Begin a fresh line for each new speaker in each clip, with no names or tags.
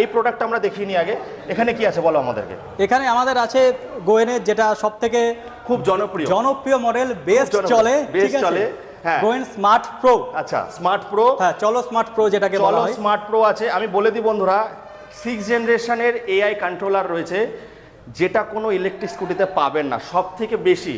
এই প্রোডাক্ট আমরা দেখিয়ে নিই আগে। এখানে কি আছে বলো আমাদেরকে।
এখানে আমাদের আছে গোয়েনের, যেটা সব থেকে
খুব জনপ্রিয়
মডেল, বেস্ট চলে,
বেস্ট চলে। হ্যাঁ,
গোয়েন স্মার্ট প্রো।
আচ্ছা, স্মার্ট প্রো।
হ্যাঁ, চলো স্মার্ট প্রো যেটাকে বলা হয়।
স্মার্ট প্রো আছে। আমি বলে দিই বন্ধুরা, 6 জেনারেশনের এআই কন্ট্রোলার রয়েছে, যেটা কোনো ইলেকট্রিক স্কুটিতে পাবেন না, সব থেকে বেশি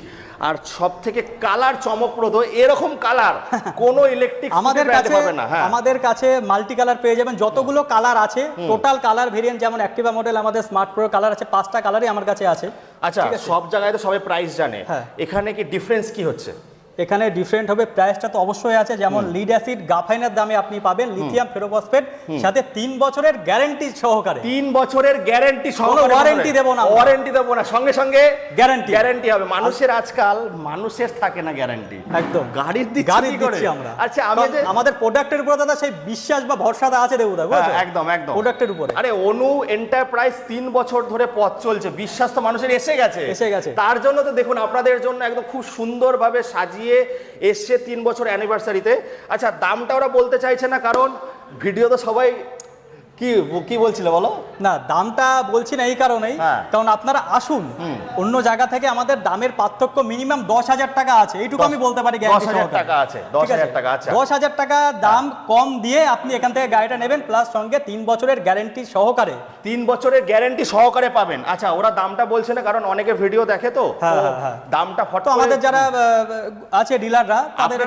আর সব থেকে কালার চমকপ্রদ। এরকম কালার কোনো ইলেকট্রিক
আমাদের কাছে
পাবেন না। হ্যাঁ,
আমাদের কাছে মাল্টি কালার পেয়ে যাবেন, যতগুলো কালার আছে টোটাল কালার ভেরিয়েন্ট, যেমন অ্যাক্টিভা মডেল আমাদের স্মার্ট প্রো কালার আছে 5টা কালারই আমার কাছে আছে।
আচ্ছা, সব জায়গায় তো সবাই প্রাইস জানে,
হ্যাঁ।
এখানে কি ডিফারেন্স কি হচ্ছে?
এখানে ডিফারেন্ট হবে, প্রাইসটা তো অবশ্যই আছে। যেমন লিড অ্যাসিড গ্রাফাইনের দামে আপনি পাবেন লিথিয়াম ফেরোফসফেট, সাথে 3 বছরের গ্যারান্টি সহকারে।
3 বছরের গ্যারান্টি সহকারে।
ওয়ারেন্টি দেব না,
ওয়ারেন্টি দেব না, সঙ্গে সঙ্গে
গ্যারান্টি
হবে। মানুষের আজকাল মানুষের থাকে না গ্যারান্টি,
একদম
গাড়ির
দিচ্ছি আমরা।
আচ্ছা,
আমাদের প্রোডাক্টের উপর দাদা সেই বিশ্বাস বা ভরসাটা আছে দেবুদা, বুঝছো?
একদম
প্রোডাক্টের উপরে।
আরে অনু এন্টারপ্রাইজ 3 বছর ধরে পথ চলছে, বিশ্বাস তো মানুষের এসে গেছে। তার জন্য তো দেখুন আপনাদের জন্য একদম খুব সুন্দরভাবে সাজিয়ে এসছে 3 বছর অ্যানিভার্সারিতে। আচ্ছা, দামটা ওরা বলতে চাইছে না, কারণ ভিডিও তো সবাই কি বলছিল বলো
না, দামটা বলছি না এই কারণেই, কারণ আপনারা আসুন, অন্য জায়গা থেকে আমাদের দামের পার্থক্য মিনিমাম 10,000 টাকা আছে, এইটুকু আমি বলতে পারি।
10,000 টাকা আছে, 10,000 টাকা আছে।
10,000 টাকা দাম কম দিয়ে আপনি এখান থেকে গাড়িটা নেবেন, প্লাস সঙ্গে 3 বছরের গ্যারান্টি সহকারে।
3 বছরের গ্যারান্টি সহকারে পাবেন। আচ্ছা, ওরা দামটা বলছে না, কারণ অনেকে ভিডিও দেখে, তো দামটা ফটো
আমাদের যারা আছে ডিলাররা, তাদের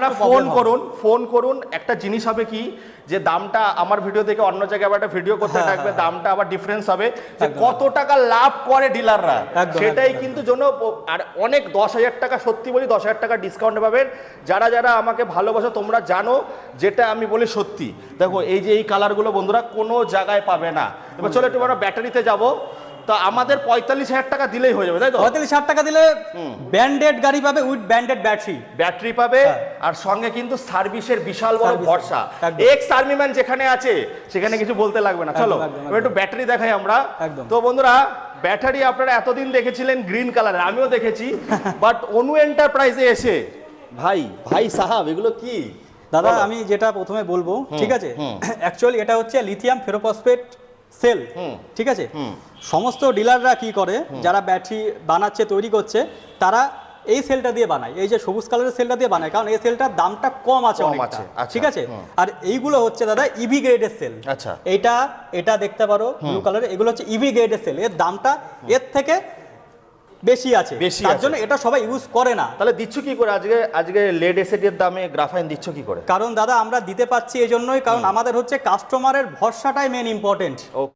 ফোন করুন। একটা জিনিস হবে কি, যে দামটা আমার ভিডিও থেকে অন্য জায়গায় আবার একটা ভিডিও করতে থাকবে, দামটা আবার ডিফারেন্স হবে, যে কত টাকা লাভ করে ডিলাররা, সেটাই কিন্তু জন্য। আর অনেক 10,000 টাকা, সত্যি বলি 10,000 টাকা ডিসকাউন্টে পাবেন। যারা যারা আমাকে ভালোবাসো তোমরা জানো, যেটা আমি বলি সত্যি। দেখো এই যে এই কালারগুলো বন্ধুরা কোনো জায়গায় পাবে না। এবার চলো একটু আমরা ব্যাটারিতে যাবো। তো আমাদের 45,000 টাকা দিলেই হয়ে যাবে, তাই তো?
45,000 টাকা দিলে ব্যান্ডেড গাড়ি পাবে, উইথ ব্যান্ডেড ব্যাটারি পাবে,
আর সঙ্গে কিন্তু সার্ভিসের বিশাল বড় ভরসা। এক্স আর্মিম্যান যেখানে আছে সেখানে কিছু বলতে লাগবে না। চলো একটু ব্যাটারি দেখাই আমরা। তো বন্ধুরা, ব্যাটারি আপনারা এতদিন দেখেছিলেন গ্রিন কালারের, আমিও দেখেছি, বাট অনু এন্টারপ্রাইজে এসে ভাই সাহাব এগুলো কি
দাদা? আমি যেটা প্রথমে বলবো, ঠিক আছে, অ্যাকচুয়ালি এটা হচ্ছে লিথিয়াম ফেরোফসফেট সেল, ঠিক আছে। সমস্ত ডিলাররা কি করে, যারা ব্যাটারি বানাচ্ছে, তৈরি করছে, তারা এই সেলটা দিয়ে বানায়, এই যে সবুজ কালারের সেলটা দিয়ে বানায়, কারণ এই সেলটার দামটা কম আছে অনেকটা, ঠিক আছে। আর এইগুলো হচ্ছে দাদা ইভি গ্রেডের সেল।
আচ্ছা,
এটা দেখতে পারো ব্লু কালারের, এগুলো হচ্ছে ইভি গ্রেডের সেল, এর দামটা এর থেকে বেশি আছে, তার জন্য এটা সবাই ইউজ করে না।
তাহলে দিচ্ছ কি করে আজকে লেড এসিড এর দামে গ্রাফাইন দিচ্ছ কি করে?
কারণ দাদা আমরা দিতে পারছি এই জন্যই, কারণ আমাদের হচ্ছে কাস্টমারের ভরসাটাই মেন ইম্পর্টেন্ট।